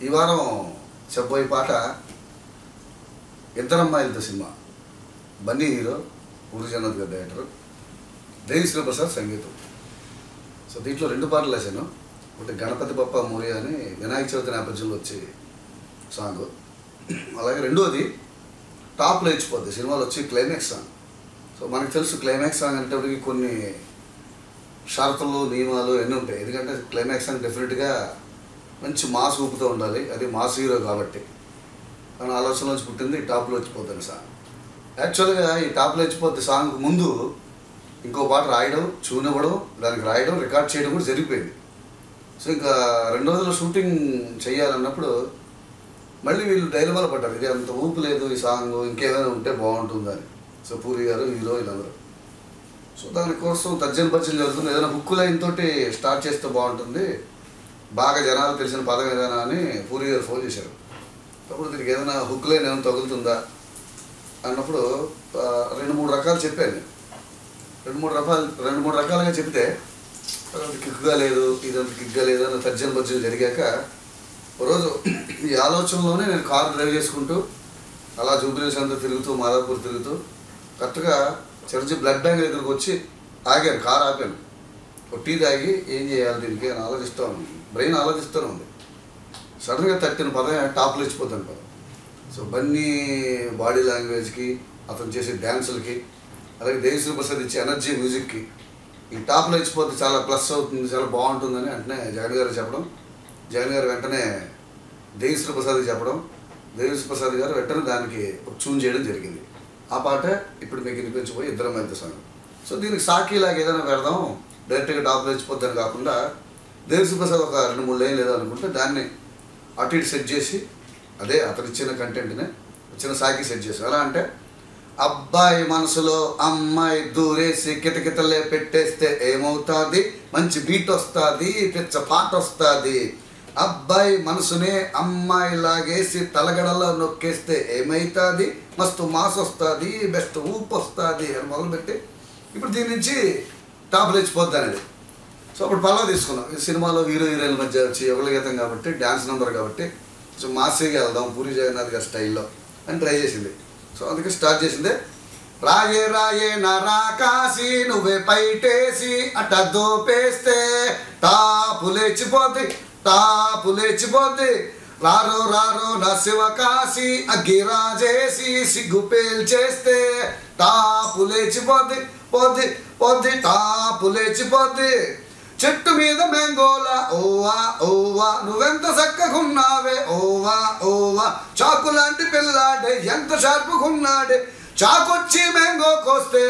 ఈ వారం చెప్పబోయే పాట ఇద్దరమ్మాయిలతో సినిమా. బన్నీ హీరో, పూరి జగన్నాథ్ గారు డైరెక్టర్, దేవి శ్రీ ప్రసాద్ సంగీతం. సో దీంట్లో 2 పాటలు వేసాను. ఒకటి గణపతి బప్ప మోరియా అని వినాయక చవితి నేపథ్యంలో వచ్చే సాంగ్, అలాగే రెండోది టాప్లో ఇచ్చిపోద్ది సినిమాలో వచ్చి క్లైమాక్స్ సాంగ్. సో మనకు తెలుసు క్లైమాక్స్ సాంగ్ అనేటప్పటికి కొన్ని షరతులు నియమాలు అన్నీ ఉంటాయి. ఎందుకంటే క్లైమాక్స్ సాంగ్ డెఫినెట్గా మంచి మాస్ ఊపుతూ ఉండాలి, అది మాస్ హీరో కాబట్టి. కానీ ఆలోచనలోంచి పుట్టింది ఈ టాప్లో వచ్చిపోద్ది సాంగ్. యాక్చువల్గా ఈ టాప్లో వచ్చిపోద్ది సాంగ్ ముందు ఇంకో పాట రాయడం, ట్యూన్ ఇవ్వడం, దానికి రాయడం, రికార్డ్ చేయడం కూడా జరిగిపోయింది. సో ఇంకా 2 రోజులు షూటింగ్ చేయాలన్నప్పుడు మళ్ళీ వీళ్ళు డైలమాలో పడ్డారు, ఇది అంత ఊపు లేదు ఈ సాంగ్, ఇంకేదైనా ఉంటే బాగుంటుందని. సో పూరి గారు, హీరో, వీళ్ళందరూ. సో దానికోసం తర్జన భర్జన జరుగుతుంది. ఏదైనా హుక్కు లైన్ తోటి స్టార్ట్ చేస్తే బాగుంటుంది, బాగా జనాలు తెలిసిన పదం ఏదైనా అని పూరి గారు ఫోన్ చేశారు. అప్పుడు దీనికి ఏదైనా హుక్ లైన్ ఏమైనా తగులుతుందా అన్నప్పుడు 2-3 రకాలు చెప్పాను. 2-3 రకాలుగా చెప్తే అదంత కిక్గా లేదు, ఇదంత కిక్గా లేదు అని తర్జన భర్జన జరిగాక ఒకరోజు ఈ ఆలోచనలోనే నేను కారు డ్రైవ్ చేసుకుంటూ అలా జూబ్లీహిల్స్ అంతా తిరుగుతూ, మాదాపూర్ తిరుగుతూ కరెక్ట్గా చర్చి బ్లడ్ బ్యాంక్ దగ్గరకు వచ్చి ఆగాను, కారు ఆపాను. ఒక టీ తాగి ఏం చేయాలి దీనికి అని ఆలోచిస్తూ ఉంది, బ్రెయిన్ ఆలోచిస్తూనే ఉంది. సడన్గా తట్టిన పదం టాప్లో ఇచ్చిపోతాను పదం. సో బన్నీ బాడీ లాంగ్వేజ్కి, అతను చేసే డ్యాన్సులకి, అలాగే దేవిశ్రీ ప్రసాద్ ఇచ్చే ఎనర్జీ మ్యూజిక్కి ఈ టాప్లో ఇచ్చిపోతే చాలా ప్లస్ అవుతుంది, చాలా బాగుంటుందని వెంటనే జగన్ గారు చెప్పడం, జగన్ గారు వెంటనే దేవిశ్రీ ప్రసాద్కి చెప్పడం, దేవిశ్రీ ప్రసాద్ గారు వెంటనే దానికి ట్యూన్ చేయడం జరిగింది. ఆ పాట ఇప్పుడు మీకు వినిపించబోయి ఇద్దరమ్మాయిలతో సాంగ్. సో దీనికి సాక్షిలాగా ఏదైనా పెడదాం, డైరెక్ట్గా టాప్లో ఇచ్చిపోద్దని కాకుండా దేవిశ్రీ ప్రసాద్ ఒక 2-3 లైన్ లేదో అనుకుంటే దాన్ని అటు ఇటు సెట్ చేసి, అదే అతను ఇచ్చిన కంటెంట్ని ఇచ్చిన సాకి సెట్ చేసి, ఎలా అంటే అబ్బాయి మనసులో అమ్మాయి దూరేసి కితకితలే పెట్టేస్తే ఏమవుతుంది, మంచి బీట్ వస్తుంది, పిచ్చ పాట వస్తుంది. అబ్బాయి మనసునే అమ్మాయి లాగేసి తలగడలో నొక్కేస్తే ఏమవుతుంది, మస్తు మాస్ వస్తుంది, బెస్ట్ ఊపు వస్తుంది అని మొదలుపెట్టి ఇప్పుడు దీని నుంచి టాప్లో ఇచ్చిపోద్ది అనేది. సో అప్పుడు పల్లవ తీసుకున్నాం. ఈ సినిమాలో హీరో హీరోయిన్ల మధ్య వచ్చి యుగల గీతం కాబట్టి, డ్యాన్స్ నెంబర్ కాబట్టి సో మాస్గా వెళ్దాం పూరి జగన్నాథ్ గారి స్టైల్లో అని ట్రై చేసింది. సో అందుకే స్టార్ట్ చేసిందే రాయే రాయే నా రాకాసి నువ్వే పైటేసి అట్ట దోపేస్తే టాపులేచిపోద్ది, టాపులేచిపోద్ది. రారో రారో నా శివకాసి అగ్గిరాజేసి సిగ్గు పేల్చేస్తే టాపులేచిపోద్ది, పొద్ది పొద్ది టాపులేచిపోద్ది. చెట్టు మీద మ్యాంగోలా ఓవా ఓవా నువ్వెంత చక్కగున్నావే ఓవా ఓవా. చాకు లాంటి పిల్లాడే ఎంత షార్పుకున్నాడే, చాకొచ్చి మ్యాంగో కోస్తే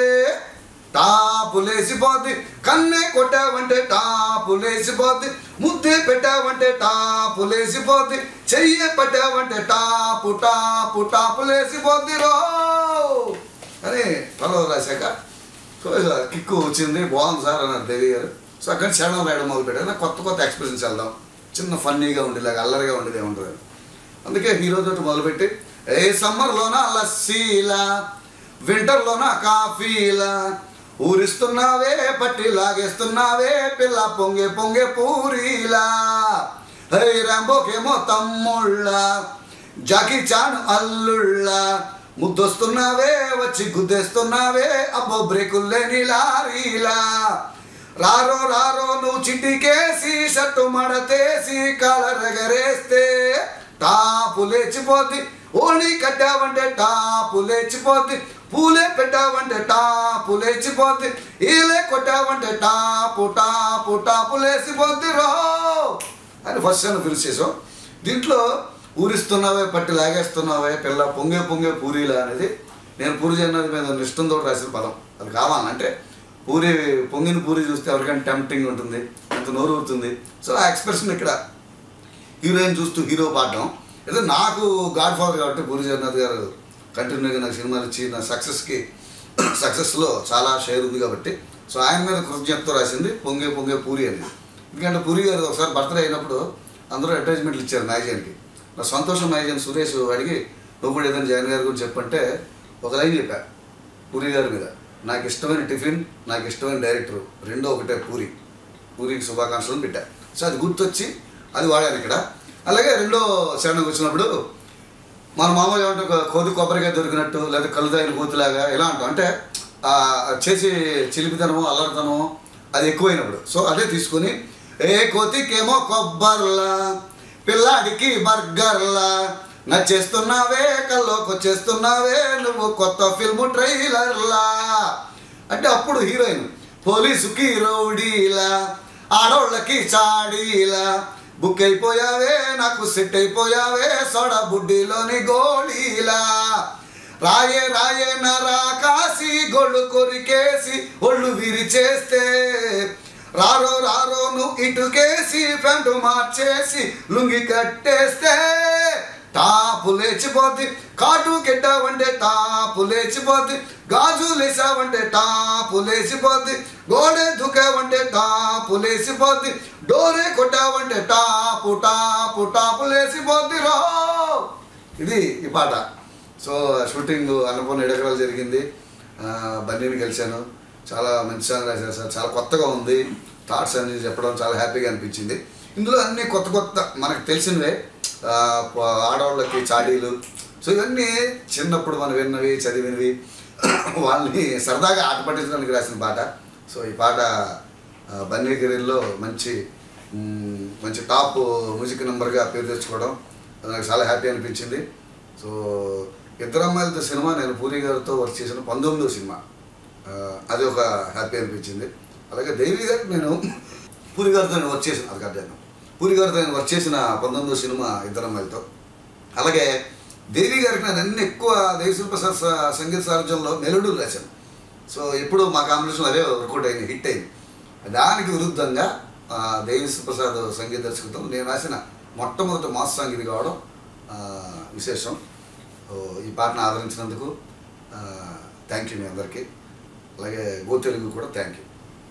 టాపులేసిపోద్ది. కన్నే కొట్టావంటే టాపులేసిపోద్ది, ముద్దే పెట్టావంటే టాపులేసిపోద్ది, చెయ్యే పట్టావంటే టాపు టాపు టాపులేసిపోద్ది రో అని పలవ రాశాక సో కిక్కు వచ్చింది, బాగుంది సార్ అన్నారు దేవి గారు. సో అక్కడ చరణం రాయడం మొదలుపెట్టారు. నాకు కొత్త ఎక్స్పీరియన్స్ వెళ్దాం, చిన్న ఫన్నీగా ఉండేలాగా, అల్లరిగా ఉండేది ఏముంటుంది. అందుకే హీరోతో మొదలుపెట్టి ఏ సమ్మర్లోన లస్సీలా, వింటర్లోన కాఫీలా, ఊరిస్తున్నావే పట్టి లాగేస్తున్నావే పిల్ల పొంగే పొంగే పూరీలా, హై రాంబోకేమో తమ్ముళ్ళ, జాకీ చాన్ అల్లుళ్ళ, ముద్దొస్తున్నావే వచ్చి గుద్దేస్తున్నావే అబ్బో బ్రేకుల్లేని లారీలా. రారో రారో నువ్వు చిట్టికేసి షర్టు మడతేసి కాలరగరేస్తే టాపులేచిపోద్ది. ఓణి కట్టావంటే టాపులేచిపోద్ది, పూలే పెట్టావంటే టాపులేచిపోద్ది, ఈలే కొట్టావంటే టాపు టాపు టాపులేసిపోద్ది రో అని ఫస్ట్ అని ఫినిష్ చేసాం. దీంట్లో ఊరిస్తున్నావే పట్టి లాగేస్తున్నావే పిల్ల పొంగే పొంగే పూరీలా అనేది నేను పూరి జగన్నాథ్ మీద ఇష్టంతో రాసిన పదం. అది కావాలంటే పూరి పొంగిన పూరి చూస్తే ఎవరికైనా టెంప్టింగ్ ఉంటుంది, ఎంత నోరు ఊరుతుంది. సో ఆ ఎక్స్ప్రెషన్ ఇక్కడ హీరోయిన్ చూస్తూ హీరో పాడడం ఏదో నాకు గాడ్ ఫాదర్ కాబట్టి పూరి జగన్నాథ్ గారు కంటిన్యూగా నాకు సినిమాలు ఇచ్చి నా సక్సెస్లో చాలా షేర్ ఉంది కాబట్టి సో ఆయన మీద కృతజ్ఞతతో రాసింది పొంగే పొంగే పూరి అనేది. ఎందుకంటే పూరి గారు ఒకసారి బర్త్డే అయినప్పుడు అందరూ అడ్వర్టైజ్మెంట్లు ఇచ్చారు మ్యాగజైన్కి. నా సంతోషం మ్యాగజైన్ సురేష్ అడిగి నువ్వు కూడా ఏదైనా జగన్ గారి గురించి చెప్పంటే ఒక లైన్ చెప్పా పూరి గారి మీద, నాకు ఇష్టమైన టిఫిన్, నాకు ఇష్టమైన డైరెక్టరు రెండో ఒకటే పూరి, పూరికి శుభాకాంక్షలను పెట్టా. సో అది గుర్తొచ్చి అది వాడాను ఇక్కడ. అలాగే రెండో చరణంకి వచ్చినప్పుడు మన మామూలుగా ఏమంటే కోతి కొబ్బరికాయ దొరికినట్టు లేదా కళ్ళు తాగిన కోతిలాగా ఇలా అంటాం. అంటే చేసి చిలిపితనము అల్లరితనము అది ఎక్కువైనప్పుడు. సో అదే తీసుకుని ఏ కోతికేమో కొబ్బర్లా పిల్లాడికి బర్గర్లా నచ్చేస్తున్నావే కల్లోకి వచ్చేస్తున్నావే నువ్వు కొత్త ఫిల్మ్ ట్రైలర్లా అంటే అప్పుడు హీరోయిన్ పోలీసుకి రౌడీలా ఆడోళ్ళకి చాడీలా బుక్ అయిపోయావే నాకు సెట్ అయిపోయావే సోడా బుడ్డిలోని గోళీలా రాయే రాయే నరా కాసి గొళ్ళు కొరికేసి ఒళ్ళు విరిచేస్తే రారో రారో నువ్వు ఇటుకేసి ప్యాంటు మార్చేసి లుంగి కట్టేస్తే టాపు లేచిపోద్ది కాటు కెట్టావంటే టాపు లేచిపోద్ది గాజు లేసావంటే టాపు లేచిపోద్ది గోడె దుకావంటే టాపు లేచిపోద్ది డోరే కొట్టావంటే టాపు టాపు టాపు లేచిపోద్ది రా. ఇది ఈ పాట. సో షూటింగ్ అన్నపూర్ణ ఎడగరాలు జరిగింది. బన్నీని కలిశాను. చాలా మంచి సాంగ్ రాశారు సార్. చాలా కొత్తగా ఉంది. థాట్స్ అన్ని చెప్పడం చాలా హ్యాపీగా అనిపించింది. ఇందులో అన్నీ కొత్త కొత్త మనకు తెలిసినవే, ఆడవాళ్ళకి చాడీలు. సో ఇవన్నీ చిన్నప్పుడు మనం విన్నవి చదివినవి వాళ్ళని సరదాగా ఆట పట్టించడానికి రాసిన పాట. సో ఈ పాట బన్నీ కెరీర్లో మంచి మంచి టాప్ మ్యూజిక్ నెంబర్గా పేరు తెచ్చుకోవడం నాకు చాలా హ్యాపీ అనిపించింది. సో ఇద్దరు అమ్మాయిలతో సినిమా నేను పూరి గారితో వర్క్ చేసిన 19వ సినిమా, అది ఒక హ్యాపీ అనిపించింది. అలాగే దేవి గారికి నేను పూరి గారితో నేను వర్క్ చేసిన, అది కాదు పూరి గారితో నేను వర్క్ చేసిన 19వ సినిమా ఇద్దరు అమ్మాయిలతో. అలాగే దేవి గారికి నేను అన్ని ఎక్కువ దేవిశ్రీ ప్రసాద్ సంగీత సారథ్యంలో మెలోడీలు రాశాను. సో ఎప్పుడు మా కాంబినేషన్ అదే వర్కౌట్ అయింది, హిట్ అయింది. దానికి విరుద్ధంగా దేవిశ్రీ ప్రసాద్ సంగీత దర్శకత్వం నేను రాసిన మొట్టమొదటి మాస్ సాంగ్ ఇది కావడం విశేషం. ఈ పాటను ఆదరించినందుకు థ్యాంక్ యూ మీ అందరికీ. అలాగే గో తెలుగు కూడా థ్యాంక్ యూ.